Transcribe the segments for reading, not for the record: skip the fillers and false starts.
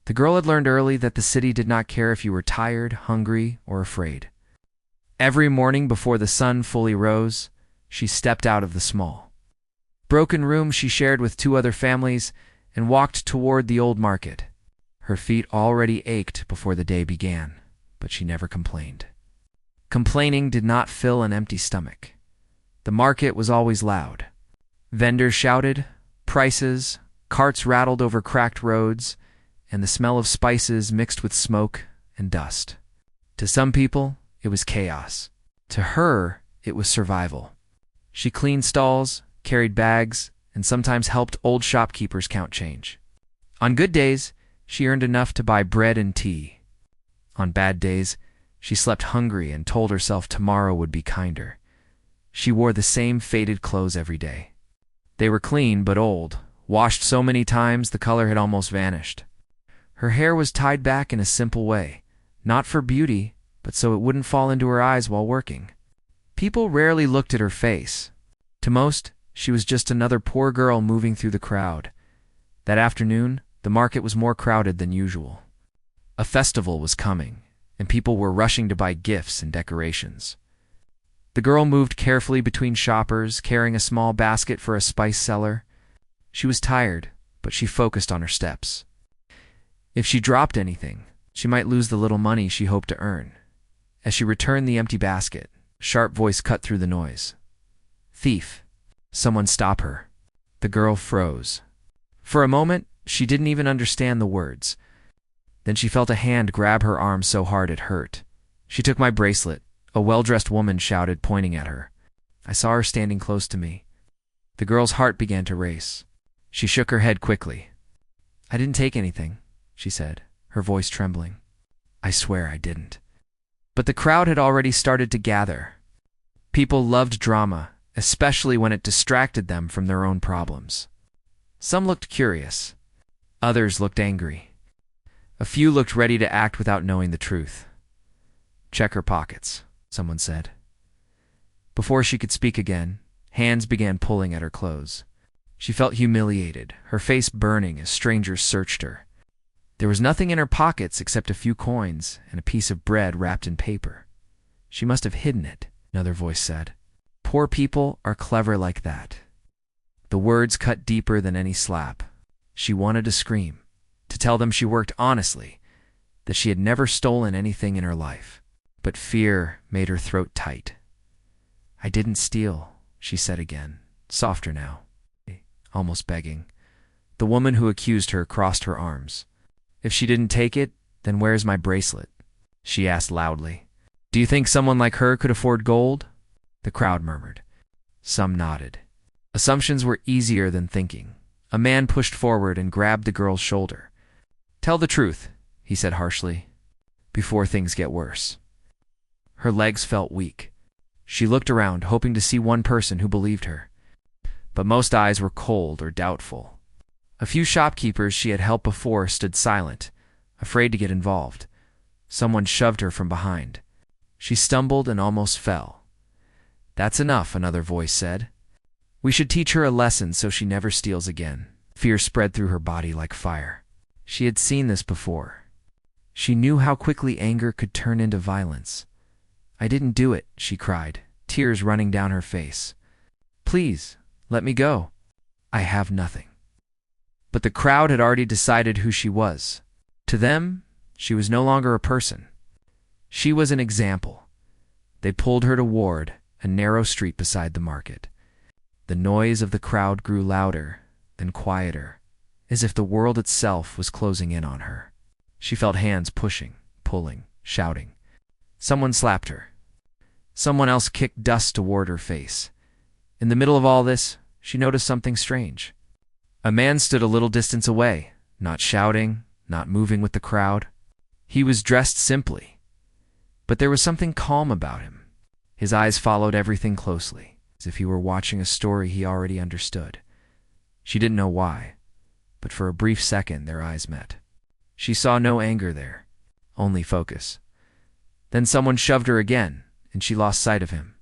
The girl had learned early that the city did not care if you were tired, hungry, or afraid. Every morning before the sun fully rose, she stepped out of the small, broken room she shared with two other families and walked toward the old market. Her feet already ached before the day began, but she never complained. Complaining did not fill an empty stomach. The market was always loud. Vendors shouted, prices, carts rattled over cracked roads, and the smell of spices mixed with smoke and dust. To some people, it was chaos. To her, it was survival. She cleaned stalls, carried bags, and sometimes helped old shopkeepers count change. On good days, she earned enough to buy bread and tea. On bad days, she slept hungry and told herself tomorrow would be kinder. She wore the same faded clothes every day. They were clean but old, washed so many times the color had almost vanished. Her hair was tied back in a simple way, not for beauty, but so it wouldn't fall into her eyes while working. People rarely looked at her face. To most, she was just another poor girl moving through the crowd. That afternoon, the market was more crowded than usual. A festival was coming, and people were rushing to buy gifts and decorations. The girl moved carefully between shoppers, carrying a small basket for a spice seller. She was tired, but she focused on her steps. If she dropped anything, she might lose the little money she hoped to earn. As she returned the empty basket, a sharp voice cut through the noise. "Thief! Someone stop her." The girl froze. For a moment, she didn't even understand the words. Then she felt a hand grab her arm so hard it hurt. "She took my bracelet," a well-dressed woman shouted, pointing at her. I saw her standing close to me. The girl's heart began to race. She shook her head quickly. "I didn't take anything," she said, her voice trembling. "I swear I didn't." But the crowd had already started to gather. People loved drama, especially when it distracted them from their own problems. Some looked curious. Others looked angry. A few looked ready to act without knowing the truth. "Check her pockets," someone said. Before she could speak again, hands began pulling at her clothes. She felt humiliated, her face burning as strangers searched her. There was nothing in her pockets except a few coins and a piece of bread wrapped in paper. "She must have hidden it," another voice said. "Poor people are clever like that." The words cut deeper than any slap. She wanted to scream, to tell them she worked honestly, that she had never stolen anything in her life. But fear made her throat tight. "I didn't steal," she said again, softer now, almost begging. The woman who accused her crossed her arms. "If she didn't take it, then where's my bracelet?" she asked loudly. "Do you think someone like her could afford gold?" The crowd murmured. Some nodded. Assumptions were easier than thinking. A man pushed forward and grabbed the girl's shoulder. "Tell the truth," he said harshly, "before things get worse." Her legs felt weak. She looked around, hoping to see one person who believed her. But most eyes were cold or doubtful. A few shopkeepers she had helped before stood silent, afraid to get involved. Someone shoved her from behind. She stumbled and almost fell. "That's enough," another voice said. "We should teach her a lesson so she never steals again." Fear spread through her body like fire. She had seen this before. She knew how quickly anger could turn into violence. "I didn't do it," she cried, tears running down her face. "Please, let me go. I have nothing." But the crowd had already decided who she was. To them, she was no longer a person. She was an example. They pulled her toward a narrow street beside the market. The noise of the crowd grew louder, then quieter, as if the world itself was closing in on her. She felt hands pushing, pulling, shouting. Someone slapped her. Someone else kicked dust toward her face. In the middle of all this, she noticed something strange. A man stood a little distance away, not shouting, not moving with the crowd. He was dressed simply, but there was something calm about him. His eyes followed everything closely, as if he were watching a story he already understood. She didn't know why, but for a brief second their eyes met. She saw no anger there, only focus. Then someone shoved her again, and she lost sight of him.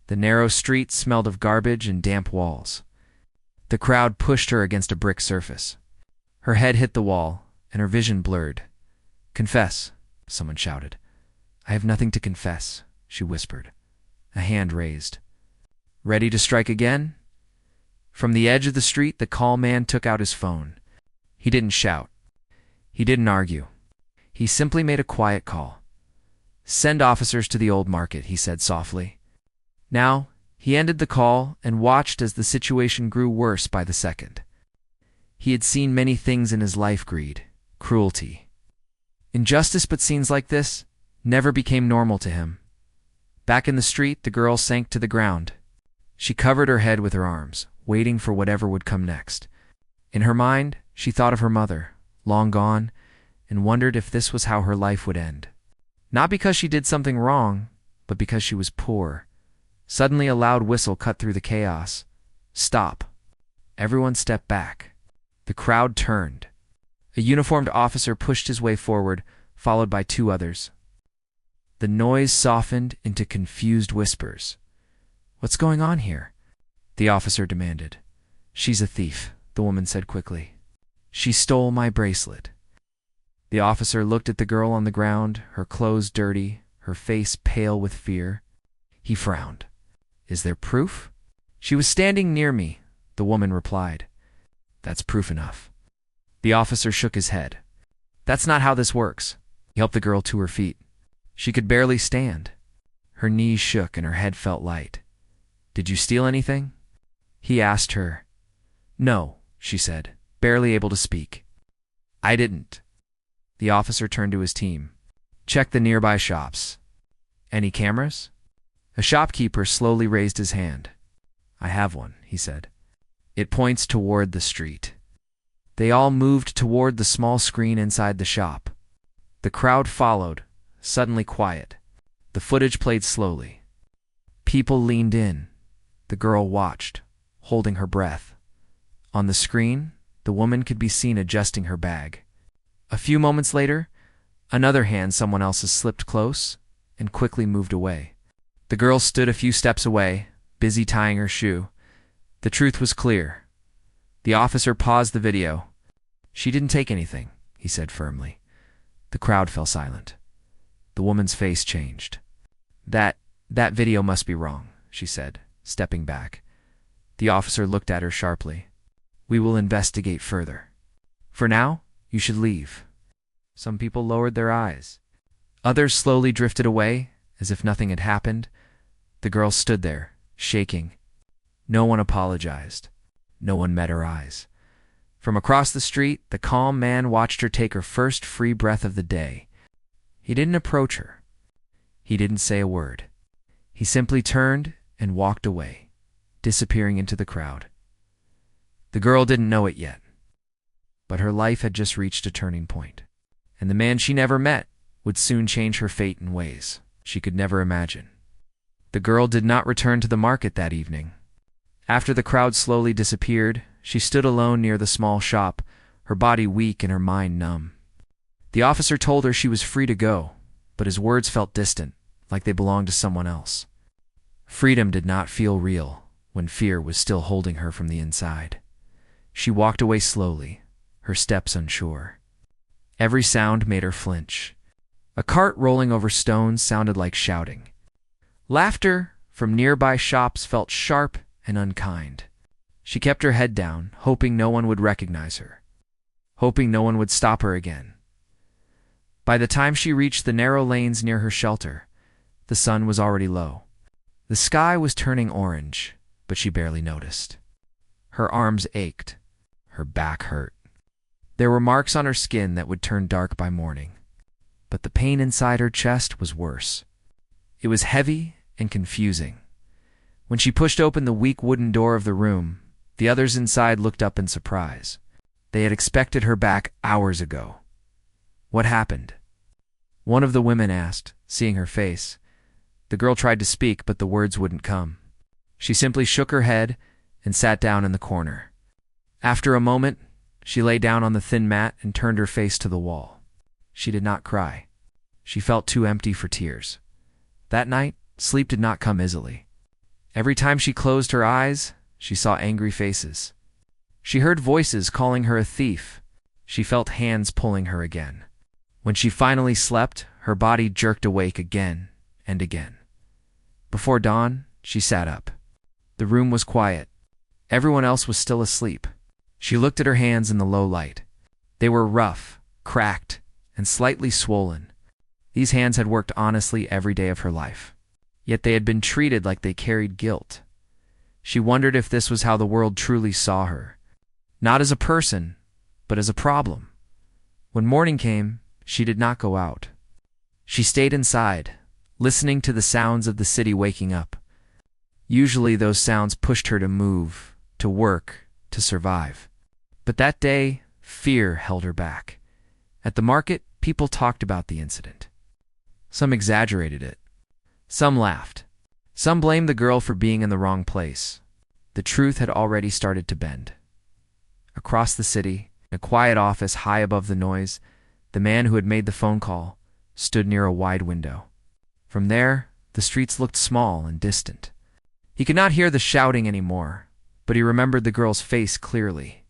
The narrow street smelled of garbage and damp walls. The crowd pushed her against a brick surface. Her head hit the wall, and her vision blurred. "Confess," someone shouted. "I have nothing to confess," she whispered, a hand raised. "Ready to strike again?" From the edge of the street, the calm man took out his phone. He didn't shout. He didn't argue. He simply made a quiet call. "Send officers to the old market," he said softly. Now, he ended the call and watched as the situation grew worse by the second. He had seen many things in his life: greed, cruelty, injustice, but scenes like this never became normal to him. Back in the street, the girl sank to the ground. She covered her head with her arms, waiting for whatever would come next. In her mind, she thought of her mother, long gone, and wondered if this was how her life would end. Not because she did something wrong, but because she was poor. Suddenly, a loud whistle cut through the chaos. "Stop." Everyone stepped back. The crowd turned. A uniformed officer pushed his way forward, followed by two others. The noise softened into confused whispers. "What's going on here?" the officer demanded. "She's a thief," the woman said quickly. "She stole my bracelet." The officer looked at the girl on the ground, her clothes dirty, her face pale with fear. He frowned. "Is there proof?" "She was standing near me," the woman replied. "That's proof enough." The officer shook his head. "That's not how this works." He helped the girl to her feet. She could barely stand. Her knees shook and her head felt light. "Did you steal anything?" he asked her. "No," she said, barely able to speak. "I didn't." The officer turned to his team. "Check the nearby shops." "Any cameras?" A shopkeeper slowly raised his hand. "I have one," he said. "It points toward the street." They all moved toward the small screen inside the shop. The crowd followed, suddenly quiet. The footage played slowly. People leaned in. The girl watched, holding her breath. On the screen, the woman could be seen adjusting her bag. A few moments later, another hand, someone else's, slipped close and quickly moved away. The girl stood a few steps away, busy tying her shoe. The truth was clear. The officer paused the video. "She didn't take anything," he said firmly. The crowd fell silent. The woman's face changed. That video must be wrong," she said, stepping back. The officer looked at her sharply. "We will investigate further. For now, you should leave." Some people lowered their eyes. Others slowly drifted away, as if nothing had happened. The girl stood there, shaking. No one apologized. No one met her eyes. From across the street, the calm man watched her take her first free breath of the day. He didn't approach her. He didn't say a word. He simply turned and walked away, disappearing into the crowd. The girl didn't know it yet, but her life had just reached a turning point, and the man she never met would soon change her fate in ways she could never imagine. The girl did not return to the market that evening. After the crowd slowly disappeared, she stood alone near the small shop, her body weak and her mind numb. The officer told her she was free to go, but his words felt distant, like they belonged to someone else. Freedom did not feel real when fear was still holding her from the inside. She walked away slowly, her steps unsure. Every sound made her flinch. A cart rolling over stones sounded like shouting. Laughter from nearby shops felt sharp and unkind. She kept her head down, hoping no one would recognize her, hoping no one would stop her again. By the time she reached the narrow lanes near her shelter, the sun was already low. The sky was turning orange, but she barely noticed. Her arms ached. Her back hurt. There were marks on her skin that would turn dark by morning. But the pain inside her chest was worse. It was heavy and confusing. When she pushed open the weak wooden door of the room, the others inside looked up in surprise. They had expected her back hours ago. "What happened?" one of the women asked, seeing her face. The girl tried to speak, but the words wouldn't come. She simply shook her head and sat down in the corner. After a moment, she lay down on the thin mat and turned her face to the wall. She did not cry. She felt too empty for tears. That night, sleep did not come easily. Every time she closed her eyes, she saw angry faces. She heard voices calling her a thief. She felt hands pulling her again. When she finally slept, her body jerked awake again and again. Before dawn, she sat up. The room was quiet. Everyone else was still asleep. She looked at her hands in the low light. They were rough, cracked, and slightly swollen. These hands had worked honestly every day of her life. Yet they had been treated like they carried guilt. She wondered if this was how the world truly saw her. Not as a person, but as a problem. When morning came, she did not go out. She stayed inside, listening to the sounds of the city waking up. Usually those sounds pushed her to move, to work, to survive. But that day, fear held her back. At the market, people talked about the incident. Some exaggerated it. Some laughed. Some blamed the girl for being in the wrong place. The truth had already started to bend. Across the city, in a quiet office high above the noise, the man who had made the phone call stood near a wide window. From there, the streets looked small and distant. He could not hear the shouting anymore, but he remembered the girl's face clearly.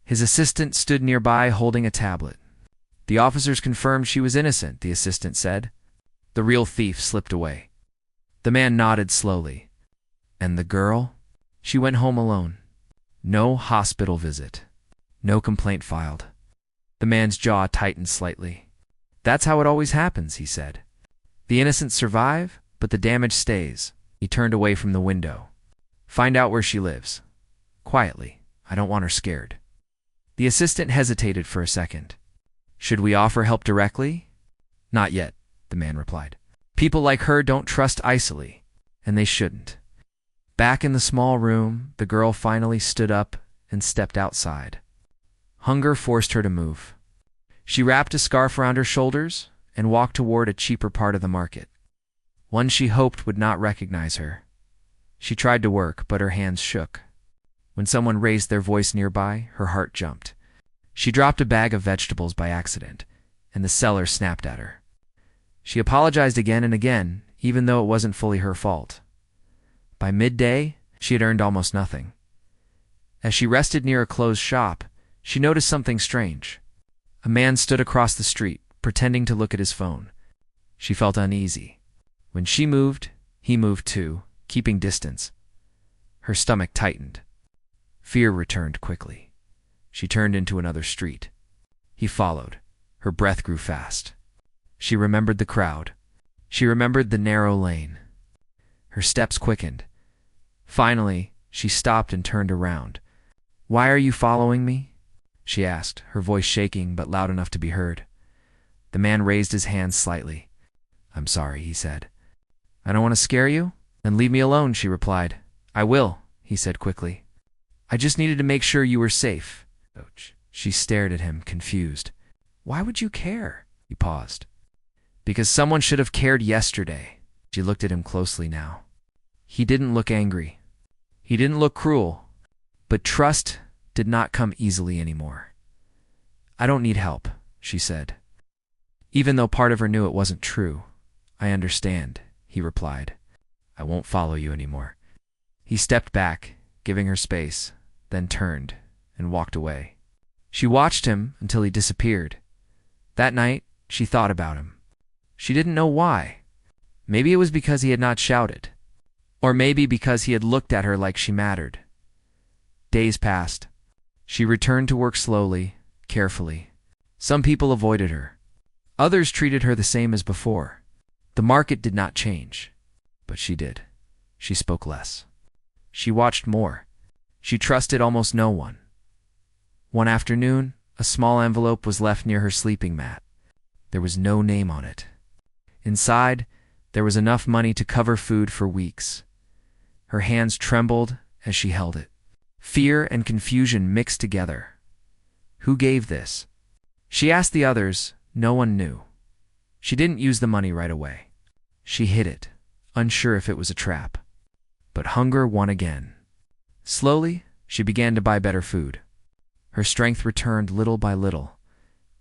His assistant stood nearby holding a tablet. The officers confirmed she was innocent, the assistant said. The real thief slipped away. The man nodded slowly. And the girl? She went home alone. No hospital visit. No complaint filed. The man's jaw tightened slightly. That's how it always happens, he said. The innocent survive, but the damage stays. He turned away from the window. Find out where she lives. Quietly. I don't want her scared. The assistant hesitated for a second. Should we offer help directly? Not yet, the man replied. People like her don't trust Isoli, and they shouldn't. Back in the small room, the girl finally stood up and stepped outside. Hunger forced her to move. She wrapped a scarf around her shoulders and walked toward a cheaper part of the market. One she hoped would not recognize her. She tried to work, but her hands shook. When someone raised their voice nearby, her heart jumped. She dropped a bag of vegetables by accident, and the seller snapped at her. She apologized again and again, even though it wasn't fully her fault. By midday, she had earned almost nothing. As she rested near a closed shop, she noticed something strange. A man stood across the street, pretending to look at his phone. She felt uneasy. When she moved, he moved too, keeping distance. Her stomach tightened. Fear returned quickly. She turned into another street. He followed. Her breath grew fast. She remembered the crowd. She remembered the narrow lane. Her steps quickened. Finally, she stopped and turned around. Why are you following me? She asked, her voice shaking but loud enough to be heard. The man raised his hands slightly. I'm sorry, he said. I don't want to scare you? Then leave me alone, she replied. I will, he said quickly. I just needed to make sure you were safe. She stared at him, confused. Why would you care? He paused. Because someone should have cared yesterday. She looked at him closely now. He didn't look angry. He didn't look cruel. But trust did not come easily anymore. I don't need help, she said. Even though part of her knew it wasn't true. I understand, he replied. I won't follow you anymore. He stepped back, giving her space, then turned and walked away. She watched him until he disappeared. That night, she thought about him. She didn't know why. Maybe it was because he had not shouted. Or maybe because he had looked at her like she mattered. Days passed. She returned to work slowly, carefully. Some people avoided her. Others treated her the same as before. The market did not change. But she did. She spoke less. She watched more. She trusted almost no one. One afternoon, a small envelope was left near her sleeping mat. There was no name on it. Inside, there was enough money to cover food for weeks. Her hands trembled as she held it. Fear and confusion mixed together. Who gave this? She asked the others. No one knew. She didn't use the money right away. She hid it, unsure if it was a trap. But hunger won again. Slowly, she began to buy better food. Her strength returned little by little.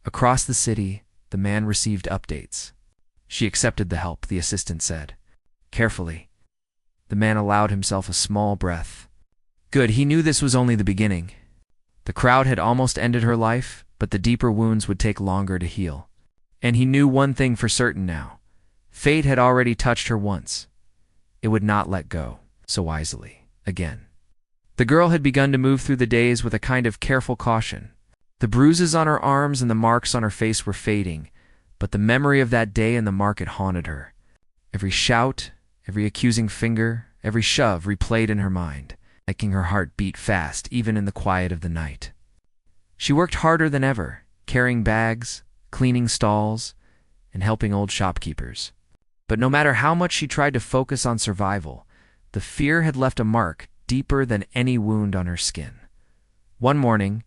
Across the city, the man received updates. She accepted the help, the assistant said. Carefully. The man allowed himself a small breath. Good, he knew this was only the beginning. The crowd had almost ended her life, but the deeper wounds would take longer to heal. And he knew one thing for certain now. Fate had already touched her once. It would not let go so easily again. The girl had begun to move through the days with a kind of careful caution. The bruises on her arms and the marks on her face were fading, but the memory of that day in the market haunted her. Every shout, every accusing finger, every shove replayed in her mind, making her heart beat fast even in the quiet of the night. She worked harder than ever, carrying bags, cleaning stalls, and helping old shopkeepers. But no matter how much she tried to focus on survival, the fear had left a mark deeper than any wound on her skin. One morning,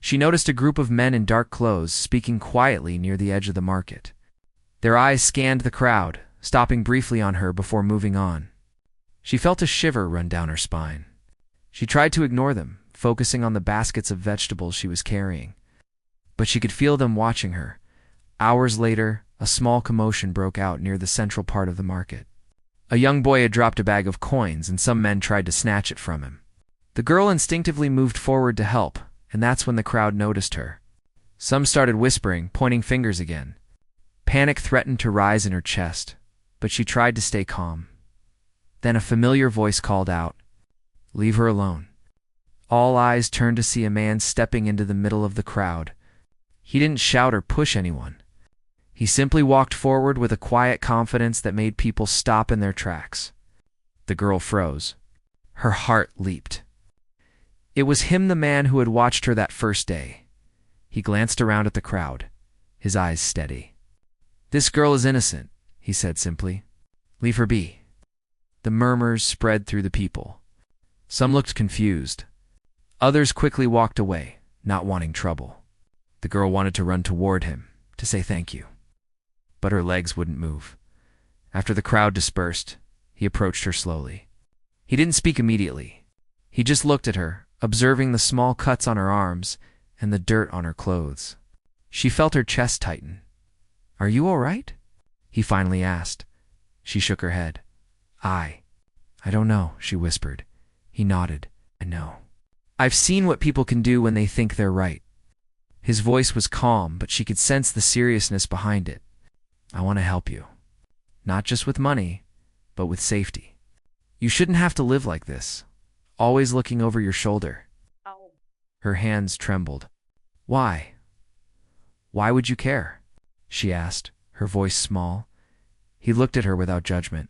she noticed a group of men in dark clothes speaking quietly near the edge of the market. Their eyes scanned the crowd, stopping briefly on her before moving on. She felt a shiver run down her spine. She tried to ignore them, focusing on the baskets of vegetables she was carrying. But she could feel them watching her. Hours later, a small commotion broke out near the central part of the market. A young boy had dropped a bag of coins, and some men tried to snatch it from him. The girl instinctively moved forward to help, and that's when the crowd noticed her. Some started whispering, pointing fingers again. Panic threatened to rise in her chest, but she tried to stay calm. Then a familiar voice called out, "Leave her alone." All eyes turned to see a man stepping into the middle of the crowd. He didn't shout or push anyone. He simply walked forward with a quiet confidence that made people stop in their tracks. The girl froze. Her heart leaped. It was him, the man who had watched her that first day. He glanced around at the crowd, his eyes steady. "This girl is innocent," he said simply. "Leave her be." The murmurs spread through the people. Some looked confused. Others quickly walked away, not wanting trouble. The girl wanted to run toward him, to say thank you. But her legs wouldn't move. After the crowd dispersed, he approached her slowly. He didn't speak immediately. He just looked at her, observing the small cuts on her arms and the dirt on her clothes. She felt her chest tighten. "Are you all right?" he finally asked. She shook her head. I don't know," she whispered. He nodded. "I know. I've seen what people can do when they think they're right." His voice was calm, but she could sense the seriousness behind it. "I want to help you. Not just with money, but with safety. You shouldn't have to live like this, always looking over your shoulder." Oh. Her hands trembled. "Why? Why would you care?" she asked, her voice small. He looked at her without judgment.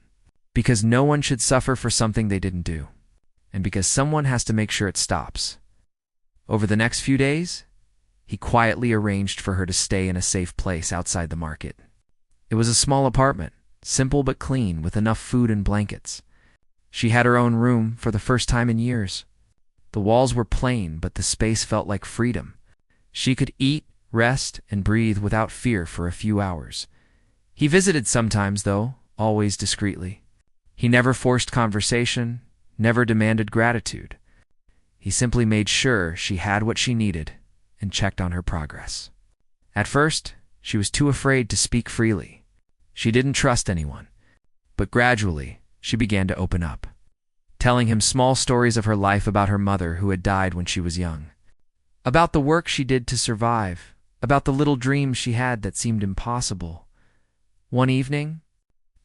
"Because no one should suffer for something they didn't do. And because someone has to make sure it stops." Over the next few days, he quietly arranged for her to stay in a safe place outside the market. It was a small apartment, simple but clean, with enough food and blankets. She had her own room for the first time in years. The walls were plain, but the space felt like freedom. She could eat, rest, and breathe without fear for a few hours. He visited sometimes, though, always discreetly. He never forced conversation, never demanded gratitude. He simply made sure she had what she needed and checked on her progress. At first, she was too afraid to speak freely. She didn't trust anyone. But gradually, she began to open up, telling him small stories of her life about her mother who had died when she was young, about the work she did to survive, about the little dreams she had that seemed impossible. One evening,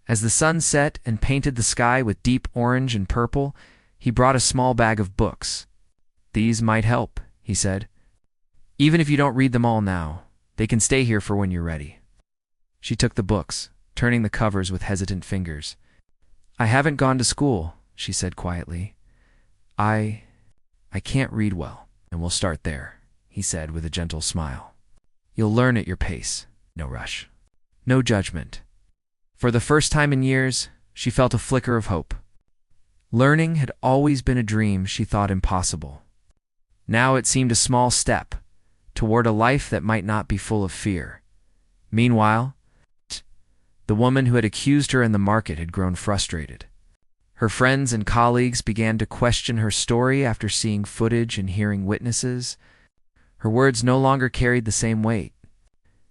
as the sun set and painted the sky with deep orange and purple, he brought a small bag of books. "These might help," he said. "Even if you don't read them all now, they can stay here for when you're ready." She took the books, turning the covers with hesitant fingers. "I haven't gone to school," she said quietly. I can't read well." "And we'll start there," he said with a gentle smile. "You'll learn at your pace. No rush. No judgment." For the first time in years, she felt a flicker of hope. Learning had always been a dream she thought impossible. Now it seemed a small step toward a life that might not be full of fear. Meanwhile, the woman who had accused her in the market had grown frustrated. Her friends and colleagues began to question her story after seeing footage and hearing witnesses. Her words no longer carried the same weight.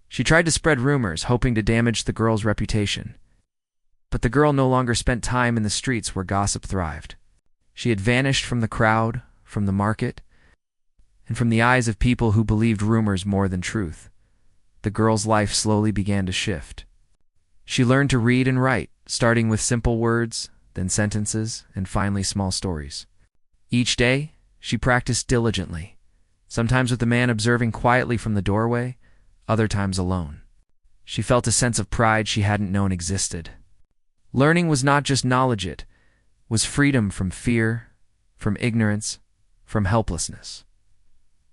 She tried to spread rumors, hoping to damage the girl's reputation. But the girl no longer spent time in the streets where gossip thrived. She had vanished from the crowd, from the market, and from the eyes of people who believed rumors more than truth. The girl's life slowly began to shift. She learned to read and write, starting with simple words, then sentences, and finally small stories. Each day, she practiced diligently, sometimes with the man observing quietly from the doorway, other times alone. She felt a sense of pride she hadn't known existed. Learning was not just knowledge, it was freedom from fear, from ignorance, from helplessness.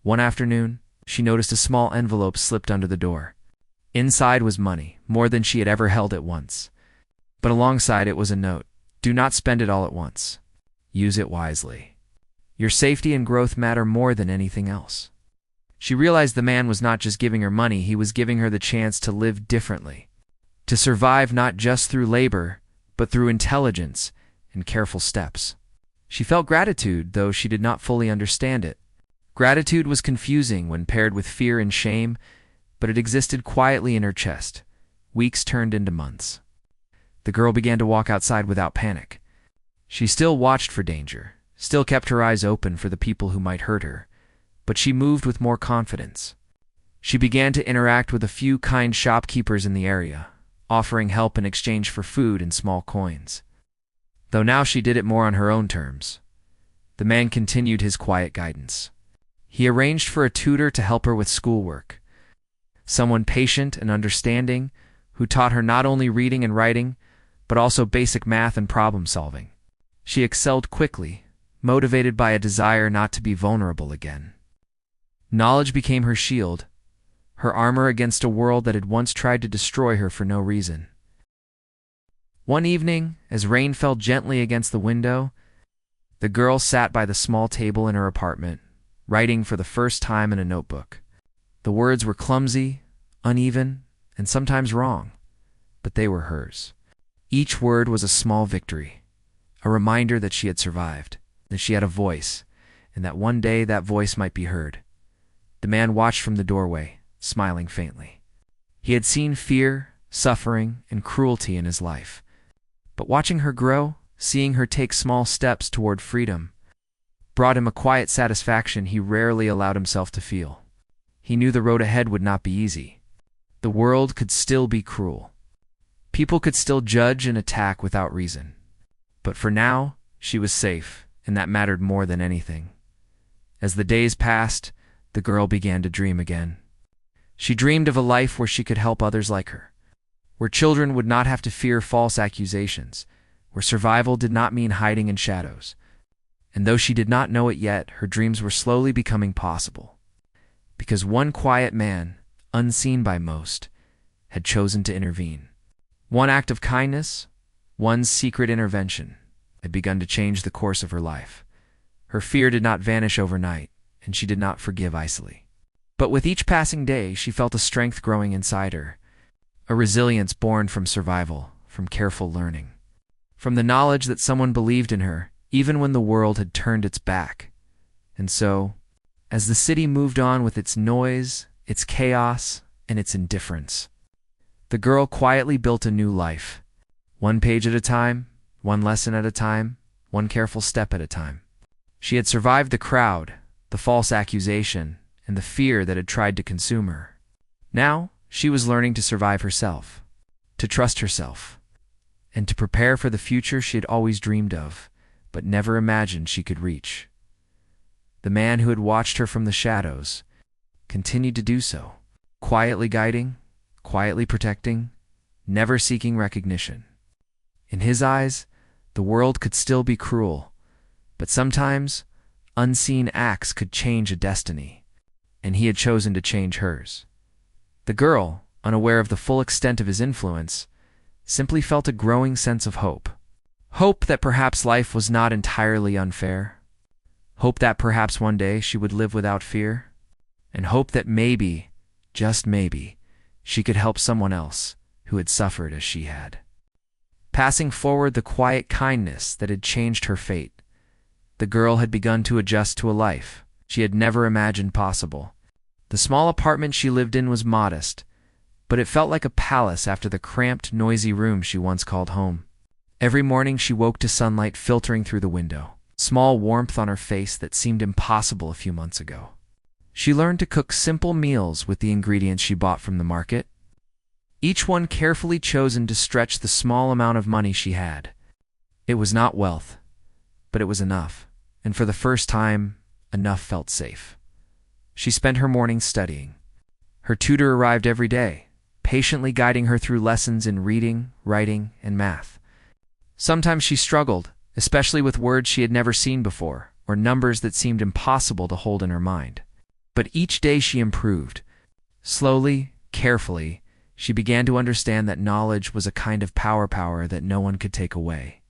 One afternoon, she noticed a small envelope slipped under the door. Inside was money, more than she had ever held at once. But alongside it was a note. Do not spend it all at once. Use it wisely. Your safety and growth matter more than anything else. She realized the man was not just giving her money, he was giving her the chance to live differently. To survive not just through labor, but through intelligence and careful steps. She felt gratitude, though she did not fully understand it. Gratitude was confusing when paired with fear and shame, but it existed quietly in her chest. Weeks turned into months. The girl began to walk outside without panic. She still watched for danger, still kept her eyes open for the people who might hurt her, but she moved with more confidence. She began to interact with a few kind shopkeepers in the area, offering help in exchange for food and small coins. Though now she did it more on her own terms. The man continued his quiet guidance. He arranged for a tutor to help her with schoolwork, someone patient and understanding who taught her not only reading and writing, but also basic math and problem solving. She excelled quickly, motivated by a desire not to be vulnerable again. Knowledge became her shield, her armor against a world that had once tried to destroy her for no reason. One evening, as rain fell gently against the window, the girl sat by the small table in her apartment, writing for the first time in a notebook. The words were clumsy, uneven, and sometimes wrong, but they were hers. Each word was a small victory, a reminder that she had survived, that she had a voice, and that one day that voice might be heard. The man watched from the doorway, smiling faintly. He had seen fear, suffering, and cruelty in his life. But watching her grow, seeing her take small steps toward freedom, brought him a quiet satisfaction he rarely allowed himself to feel. He knew the road ahead would not be easy. The world could still be cruel. People could still judge and attack without reason. But for now, she was safe, and that mattered more than anything. As the days passed, the girl began to dream again. She dreamed of a life where she could help others like her, where children would not have to fear false accusations, where survival did not mean hiding in shadows. And though she did not know it yet, her dreams were slowly becoming possible. Because one quiet man, unseen by most, had chosen to intervene. One act of kindness, one secret intervention, had begun to change the course of her life. Her fear did not vanish overnight, and she did not forgive easily. But with each passing day, she felt a strength growing inside her, a resilience born from survival, from careful learning, from the knowledge that someone believed in her, even when the world had turned its back. And so, as the city moved on with its noise, its chaos, and its indifference, the girl quietly built a new life, one page at a time, one lesson at a time, one careful step at a time. She had survived the crowd, the false accusation, and the fear that had tried to consume her. Now, she was learning to survive herself, to trust herself, and to prepare for the future she had always dreamed of, but never imagined she could reach. The man who had watched her from the shadows continued to do so, quietly guiding, quietly protecting, never seeking recognition. In his eyes, the world could still be cruel, but sometimes unseen acts could change a destiny, and he had chosen to change hers. The girl, unaware of the full extent of his influence, simply felt a growing sense of hope. Hope that perhaps life was not entirely unfair. Hope that perhaps one day she would live without fear. And hope that maybe, just maybe, she could help someone else who had suffered as she had. Passing forward the quiet kindness that had changed her fate, the girl had begun to adjust to a life she had never imagined possible. The small apartment she lived in was modest, but it felt like a palace after the cramped, noisy room she once called home. Every morning she woke to sunlight filtering through the window, small warmth on her face that seemed impossible a few months ago. She learned to cook simple meals with the ingredients she bought from the market, each one carefully chosen to stretch the small amount of money she had. It was not wealth, but it was enough, and for the first time, enough felt safe. She spent her mornings studying. Her tutor arrived every day, patiently guiding her through lessons in reading, writing, and math. Sometimes she struggled, especially with words she had never seen before, or numbers that seemed impossible to hold in her mind. But each day she improved. Slowly, carefully, she began to understand that knowledge was a kind of power that no one could take away.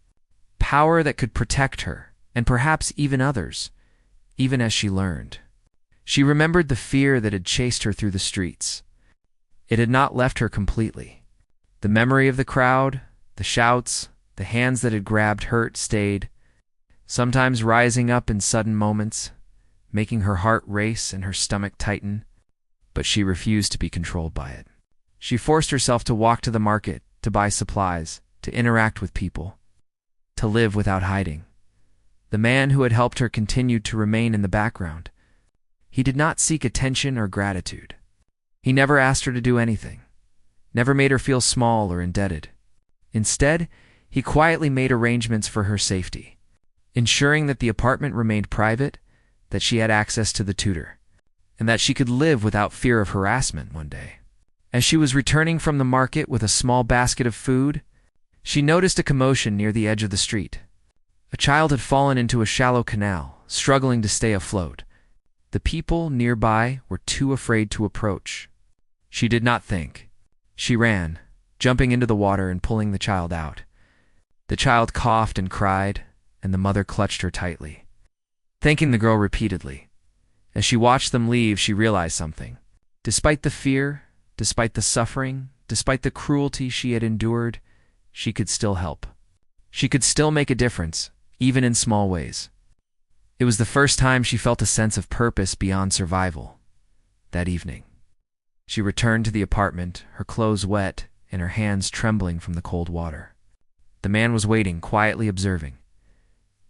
Power that could protect her, and perhaps even others, even as she learned. She remembered the fear that had chased her through the streets. It had not left her completely. The memory of the crowd, the shouts, the hands that had grabbed hurt stayed, sometimes rising up in sudden moments, making her heart race and her stomach tighten, but she refused to be controlled by it. She forced herself to walk to the market, to buy supplies, to interact with people, to live without hiding. The man who had helped her continued to remain in the background. He did not seek attention or gratitude. He never asked her to do anything, never made her feel small or indebted. Instead, he quietly made arrangements for her safety, ensuring that the apartment remained private, that she had access to the tutor, and that she could live without fear of harassment one day. As she was returning from the market with a small basket of food, she noticed a commotion near the edge of the street. A child had fallen into a shallow canal, struggling to stay afloat. The people nearby were too afraid to approach. She did not think. She ran, jumping into the water and pulling the child out. The child coughed and cried, and the mother clutched her tightly, thanking the girl repeatedly. As she watched them leave, she realized something. Despite the fear, despite the suffering, despite the cruelty she had endured, she could still help. She could still make a difference, even in small ways. It was the first time she felt a sense of purpose beyond survival. That evening, she returned to the apartment, her clothes wet and her hands trembling from the cold water. The man was waiting, quietly observing.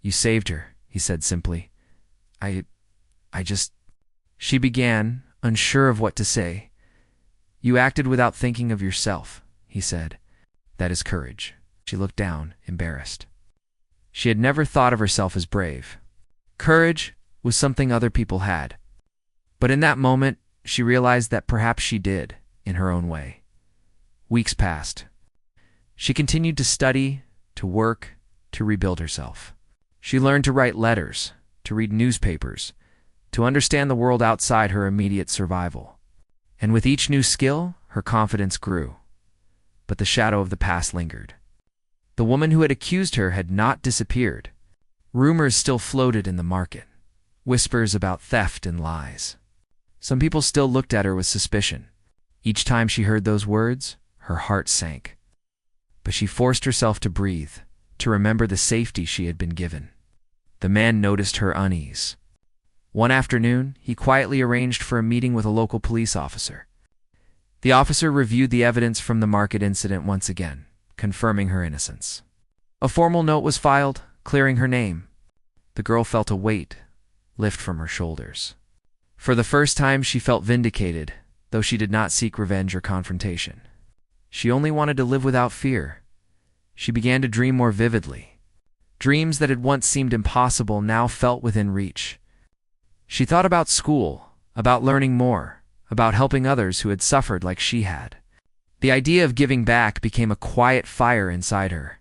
"You saved her," he said simply. I just... She began, unsure of what to say. "You acted without thinking of yourself," he said. "That is courage." She looked down, embarrassed. She had never thought of herself as brave. Courage was something other people had. But in that moment, she realized that perhaps she did, in her own way. Weeks passed. She continued to study, to work, to rebuild herself. She learned to write letters, to read newspapers, to understand the world outside her immediate survival. And with each new skill, her confidence grew. But the shadow of the past lingered. The woman who had accused her had not disappeared. Rumors still floated in the market, whispers about theft and lies. Some people still looked at her with suspicion. Each time she heard those words, her heart sank. But she forced herself to breathe, to remember the safety she had been given. The man noticed her unease. One afternoon, he quietly arranged for a meeting with a local police officer. The officer reviewed the evidence from the market incident once again, confirming her innocence. A formal note was filed, clearing her name. The girl felt a weight lift from her shoulders. For the first time, she felt vindicated, though she did not seek revenge or confrontation. She only wanted to live without fear. She began to dream more vividly. Dreams that had once seemed impossible now felt within reach. She thought about school, about learning more, about helping others who had suffered like she had. The idea of giving back became a quiet fire inside her.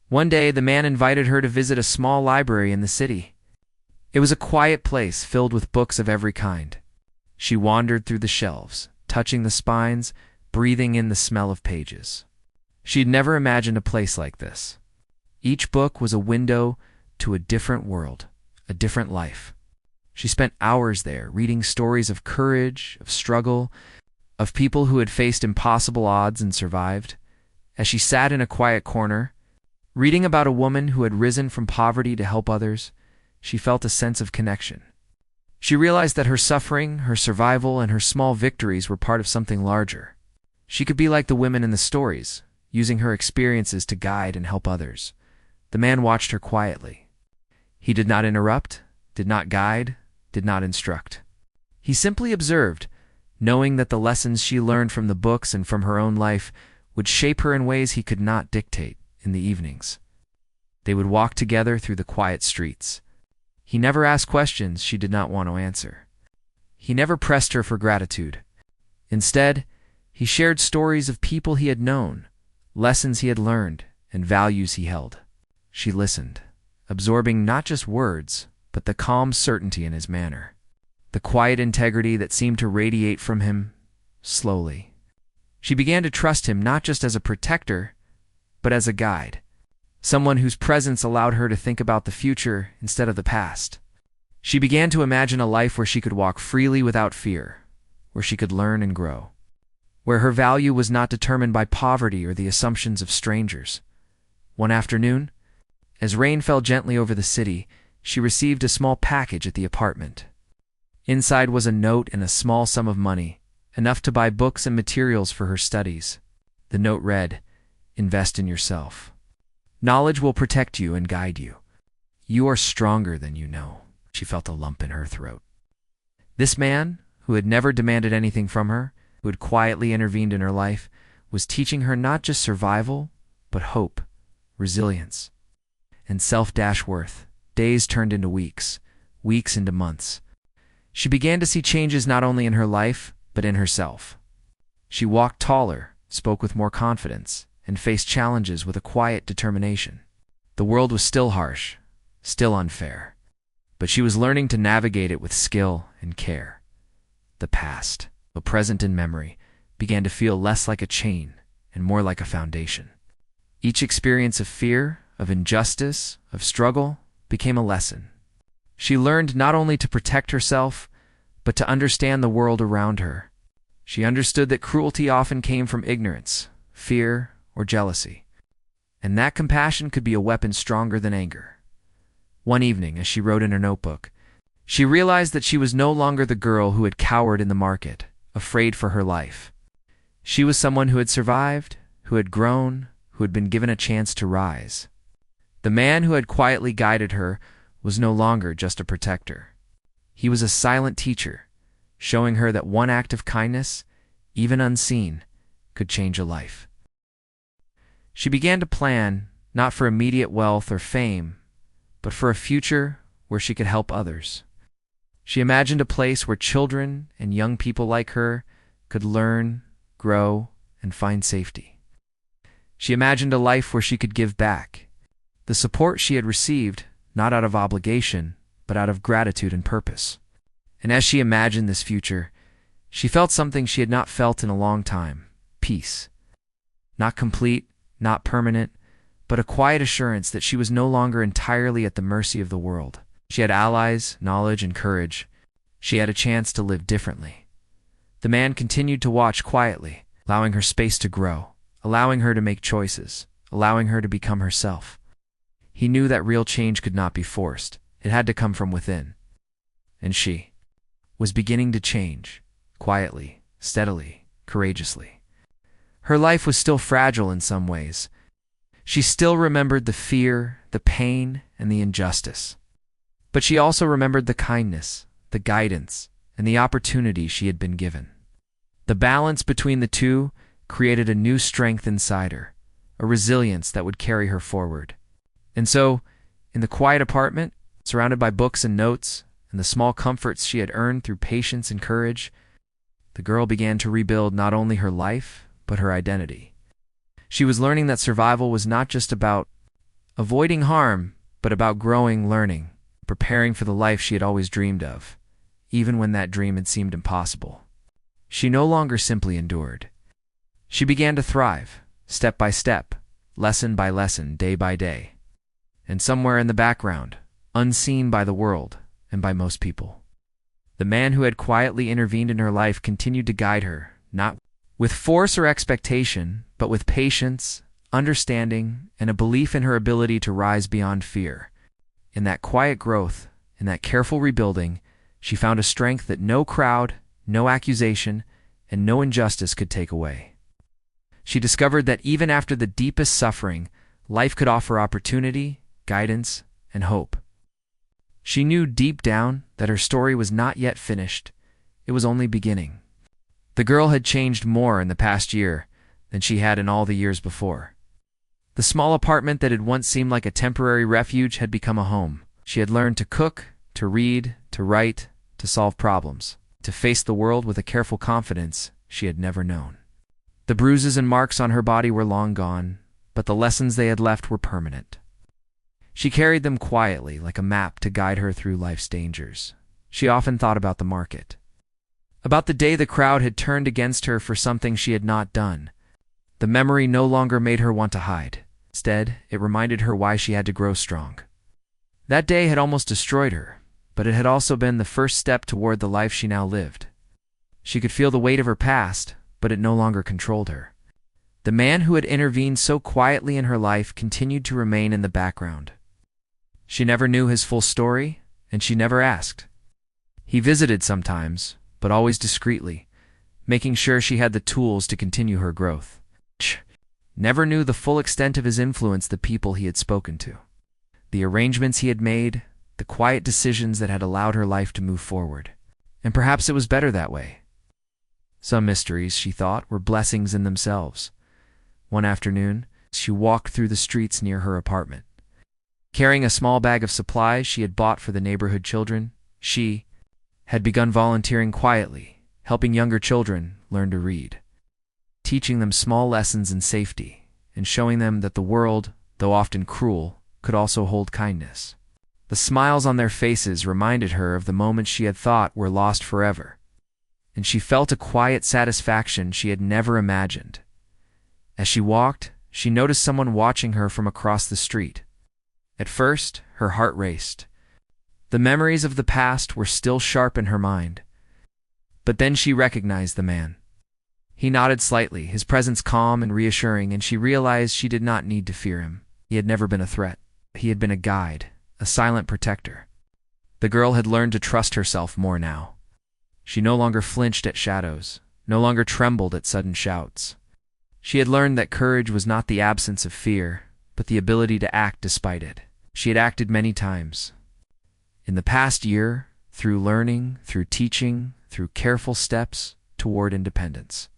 One day, the man invited her to visit a small library in the city. It was a quiet place filled with books of every kind. She wandered through the shelves, touching the spines, breathing in the smell of pages. She had never imagined a place like this. Each book was a window to a different world, a different life. She spent hours there, reading stories of courage, of struggle, of people who had faced impossible odds and survived. As she sat in a quiet corner, reading about a woman who had risen from poverty to help others, she felt a sense of connection. She realized that her suffering, her survival, and her small victories were part of something larger. She could be like the women in the stories, using her experiences to guide and help others. The man watched her quietly. He did not interrupt, did not guide, did not instruct. He simply observed, knowing that the lessons she learned from the books and from her own life would shape her in ways he could not dictate. In the evenings, they would walk together through the quiet streets. He never asked questions she did not want to answer. He never pressed her for gratitude. Instead, he shared stories of people he had known, lessons he had learned, and values he held. She listened, absorbing not just words, but the calm certainty in his manner, the quiet integrity that seemed to radiate from him. Slowly, she began to trust him not just as a protector, but as a guide, someone whose presence allowed her to think about the future instead of the past. She began to imagine a life where she could walk freely without fear, where she could learn and grow, where her value was not determined by poverty or the assumptions of strangers. One afternoon, as rain fell gently over the city, she received a small package at the apartment. Inside was a note and a small sum of money, enough to buy books and materials for her studies. The note read, "Invest in yourself. Knowledge will protect you and guide you. You are stronger than you know." She felt a lump in her throat. This man, who had never demanded anything from her, who had quietly intervened in her life, was teaching her not just survival, but hope, resilience, and self-worth. Days turned into weeks, weeks into months. She began to see changes not only in her life, but in herself. She walked taller, spoke with more confidence, and faced challenges with a quiet determination. The world was still harsh, still unfair, but she was learning to navigate it with skill and care. The past, though present in memory, began to feel less like a chain and more like a foundation. Each experience of fear, of injustice, of struggle became a lesson. She learned not only to protect herself, but to understand the world around her. She understood that cruelty often came from ignorance, fear, or jealousy, and that compassion could be a weapon stronger than anger. One evening, as she wrote in her notebook, she realized that she was no longer the girl who had cowered in the market, afraid for her life. She was someone who had survived, who had grown, who had been given a chance to rise. The man who had quietly guided her was no longer just a protector. He was a silent teacher, showing her that one act of kindness, even unseen, could change a life. She began to plan, not for immediate wealth or fame, but for a future where she could help others. She imagined a place where children and young people like her could learn, grow, and find safety. She imagined a life where she could give back, the support she had received, not out of obligation, but out of gratitude and purpose. And as she imagined this future, she felt something she had not felt in a long time: peace. Not complete, not permanent, but a quiet assurance that she was no longer entirely at the mercy of the world. She had allies, knowledge, and courage. She had a chance to live differently. The man continued to watch quietly, allowing her space to grow, allowing her to make choices, allowing her to become herself. He knew that real change could not be forced. It had to come from within. And she was beginning to change, quietly, steadily, courageously. Her life was still fragile in some ways. She still remembered the fear, the pain, and the injustice. But she also remembered the kindness, the guidance, and the opportunity she had been given. The balance between the two created a new strength inside her, a resilience that would carry her forward. And so, in the quiet apartment, surrounded by books and notes, and the small comforts she had earned through patience and courage, the girl began to rebuild not only her life, but her identity. She was learning that survival was not just about avoiding harm, but about growing, learning, preparing for the life she had always dreamed of, even when that dream had seemed impossible. She no longer simply endured. She began to thrive, step by step, lesson by lesson, day by day. And somewhere in the background, unseen by the world and by most people, the man who had quietly intervened in her life continued to guide her, not with force or expectation, but with patience, understanding, and a belief in her ability to rise beyond fear. In that quiet growth, in that careful rebuilding, she found a strength that no crowd, no accusation, and no injustice could take away. She discovered that even after the deepest suffering, life could offer opportunity, guidance, and hope. She knew deep down that her story was not yet finished. it was only beginning. The girl had changed more in the past year than she had in all the years before. The small apartment that had once seemed like a temporary refuge had become a home. She had learned to cook, to read, to write, to solve problems, to face the world with a careful confidence she had never known. The bruises and marks on her body were long gone, but the lessons they had left were permanent. She carried them quietly, like a map to guide her through life's dangers. She often thought about the market, about the day the crowd had turned against her for something she had not done. The memory no longer made her want to hide. Instead, it reminded her why she had to grow strong. That day had almost destroyed her, but it had also been the first step toward the life she now lived. She could feel the weight of her past, but it no longer controlled her. The man who had intervened so quietly in her life continued to remain in the background. She never knew his full story, and she never asked. He visited sometimes, but always discreetly, making sure she had the tools to continue her growth. Never knew the full extent of his influence, the people he had spoken to, the arrangements he had made, the quiet decisions that had allowed her life to move forward. And perhaps it was better that way. Some mysteries, she thought, were blessings in themselves. One afternoon, she walked through the streets near her apartment. Carrying a small bag of supplies she had bought for the neighborhood children, she had begun volunteering quietly, helping younger children learn to read, teaching them small lessons in safety, and showing them that the world, though often cruel, could also hold kindness. The smiles on their faces reminded her of the moments she had thought were lost forever, and she felt a quiet satisfaction she had never imagined. As she walked, she noticed someone watching her from across the street. At first, her heart raced. The memories of the past were still sharp in her mind. But then she recognized the man. He nodded slightly, his presence calm and reassuring, and she realized she did not need to fear him. He had never been a threat. He had been a guide, a silent protector. The girl had learned to trust herself more now. She no longer flinched at shadows, no longer trembled at sudden shouts. She had learned that courage was not the absence of fear, but the ability to act despite it. She had acted many times. In the past year, through learning, through teaching, through careful steps toward independence.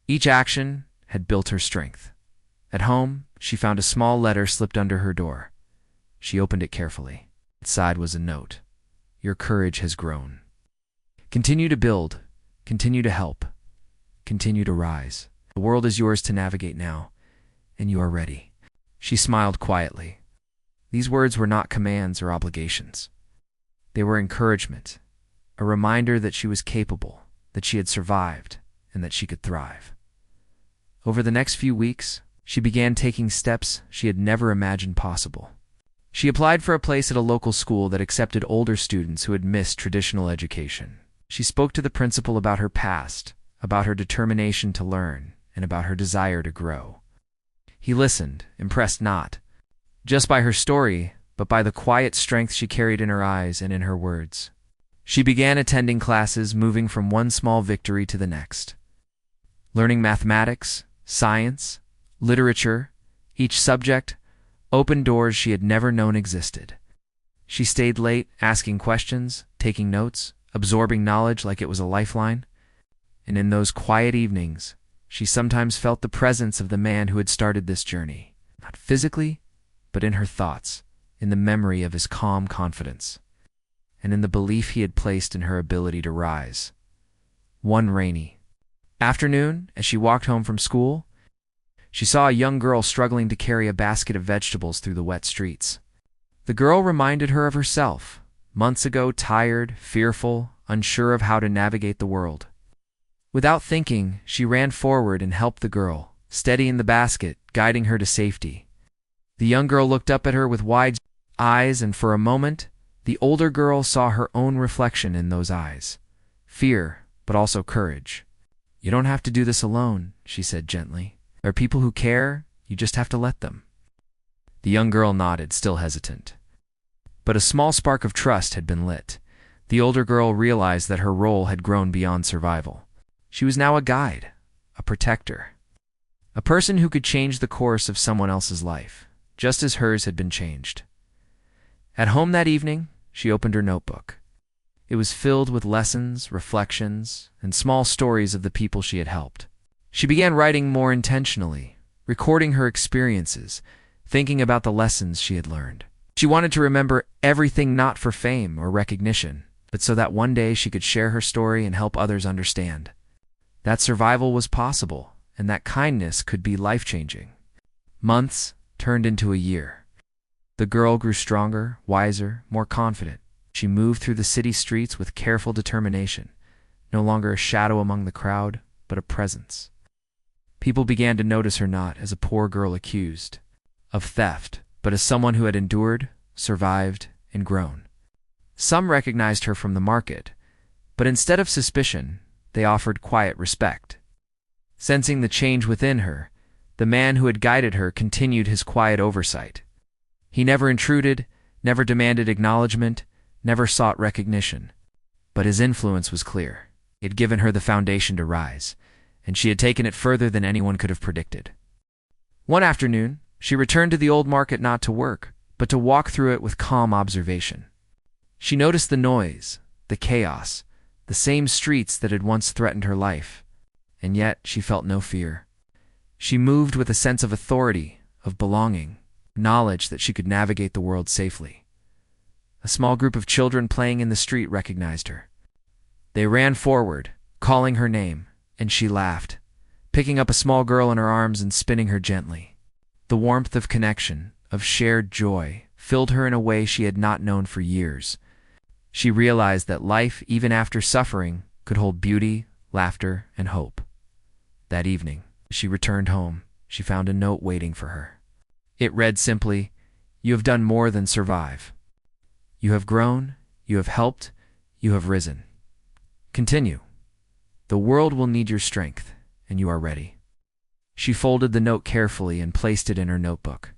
Each action had built her strength. At home, she found a small letter slipped under her door. She opened it carefully. Inside was a note. Your courage has grown. Continue to build, continue to help, continue to rise. The world is yours to navigate now, and you are ready. She smiled quietly. These words were not commands or obligations. They were encouragement, a reminder that she was capable, that she had survived, and that she could thrive. Over the next few weeks, she began taking steps she had never imagined possible. She applied for a place at a local school that accepted older students who had missed traditional education. She spoke to the principal about her past, about her determination to learn, and about her desire to grow. He listened, impressed not just by her story, but by the quiet strength she carried in her eyes and in her words. She began attending classes, moving from one small victory to the next. Learning mathematics, science, literature, each subject opened doors she had never known existed. She stayed late, asking questions, taking notes, absorbing knowledge like it was a lifeline. And in those quiet evenings, she sometimes felt the presence of the man who had started this journey, not physically, but in her thoughts, in the memory of his calm confidence, and in the belief he had placed in her ability to rise. One rainy afternoon, as she walked home from school, she saw a young girl struggling to carry a basket of vegetables through the wet streets. The girl reminded her of herself, months ago, tired, fearful, unsure of how to navigate the world. Without thinking, she ran forward and helped the girl, steadying the basket, guiding her to safety. The young girl looked up at her with wide eyes, and for a moment, the older girl saw her own reflection in those eyes. Fear, but also courage. You don't have to do this alone, she said gently. There are people who care, you just have to let them. The young girl nodded, still hesitant. But a small spark of trust had been lit. The older girl realized that her role had grown beyond survival. She was now a guide, a protector, a person who could change the course of someone else's life, just as hers had been changed. At home that evening, she opened her notebook. It was filled with lessons, reflections, and small stories of the people she had helped. She began writing more intentionally, recording her experiences, thinking about the lessons she had learned. She wanted to remember everything, not for fame or recognition, but so that one day she could share her story and help others understand that survival was possible and that kindness could be life-changing. Months turned into a year. The girl grew stronger, wiser, more confident. She moved through the city streets with careful determination, no longer a shadow among the crowd, but a presence. People began to notice her not as a poor girl accused of theft, but as someone who had endured, survived, and grown. Some recognized her from the market, but instead of suspicion, they offered quiet respect. Sensing the change within her, the man who had guided her continued his quiet oversight. He never intruded, never demanded acknowledgement, never sought recognition. But his influence was clear. He had given her the foundation to rise, and she had taken it further than anyone could have predicted. One afternoon, she returned to the old market not to work, but to walk through it with calm observation. She noticed the noise, the chaos, the same streets that had once threatened her life, and yet she felt no fear. She moved with a sense of authority, of belonging, knowledge that she could navigate the world safely. A small group of children playing in the street recognized her. They ran forward, calling her name, and she laughed, picking up a small girl in her arms and spinning her gently. The warmth of connection, of shared joy, filled her in a way she had not known for years. She realized that life, even after suffering, could hold beauty, laughter, and hope. That evening, as she returned home, she found a note waiting for her. It read simply, "You have done more than survive. You have grown, you have helped, you have risen. Continue. The world will need your strength, and you are ready." She folded the note carefully and placed it in her notebook.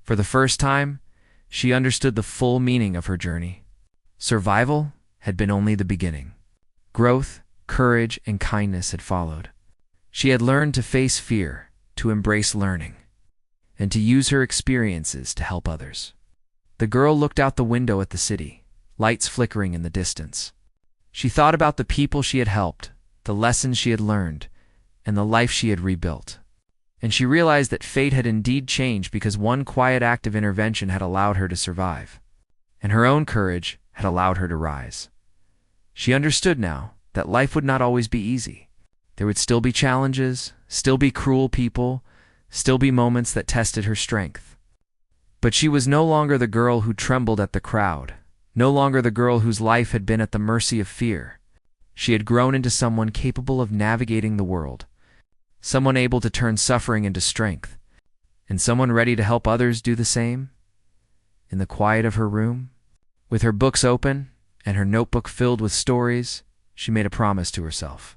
For the first time, she understood the full meaning of her journey. Survival had been only the beginning. Growth, courage, and kindness had followed. She had learned to face fear, to embrace learning, and to use her experiences to help others. The girl looked out the window at the city, lights flickering in the distance. She thought about the people she had helped, the lessons she had learned, and the life she had rebuilt. And she realized that fate had indeed changed because one quiet act of intervention had allowed her to survive, and her own courage had allowed her to rise. She understood now that life would not always be easy. There would still be challenges, still be cruel people, still be moments that tested her strength. But she was no longer the girl who trembled at the crowd, no longer the girl whose life had been at the mercy of fear. She had grown into someone capable of navigating the world, someone able to turn suffering into strength, and someone ready to help others do the same. In the quiet of her room, with her books open and her notebook filled with stories, she made a promise to herself.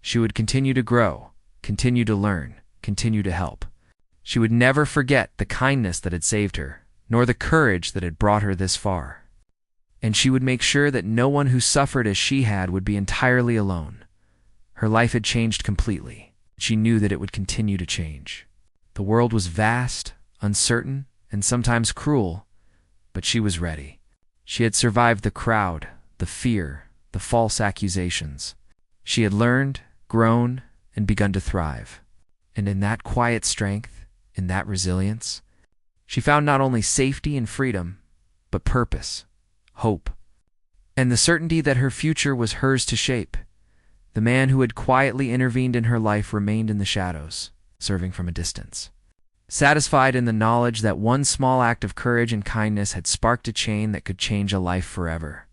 She would continue to grow, continue to learn, continue to help. She would never forget the kindness that had saved her, nor the courage that had brought her this far. And she would make sure that no one who suffered as she had would be entirely alone. Her life had changed completely. She knew that it would continue to change. The world was vast, uncertain, and sometimes cruel, but she was ready. She had survived the crowd, the fear, the false accusations. She had learned, grown, and begun to thrive. And in that quiet strength, in that resilience, she found not only safety and freedom, but purpose, hope, and the certainty that her future was hers to shape. The man who had quietly intervened in her life remained in the shadows, serving from a distance, satisfied in the knowledge that one small act of courage and kindness had sparked a chain that could change a life forever.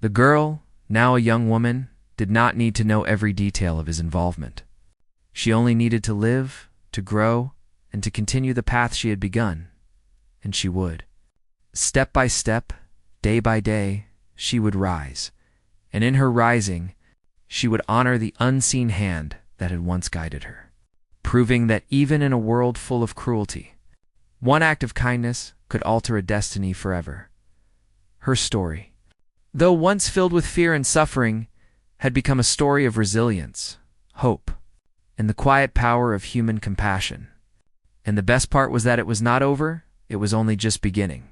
The girl, now a young woman, did not need to know every detail of his involvement. She only needed to live, to grow, and to continue the path she had begun. And she would. Step by step, day by day, she would rise. And in her rising, she would honor the unseen hand that had once guided her, proving that even in a world full of cruelty, one act of kindness could alter a destiny forever. Her story, though once filled with fear and suffering, had become a story of resilience, hope, and the quiet power of human compassion. And the best part was that it was not over, it was only just beginning.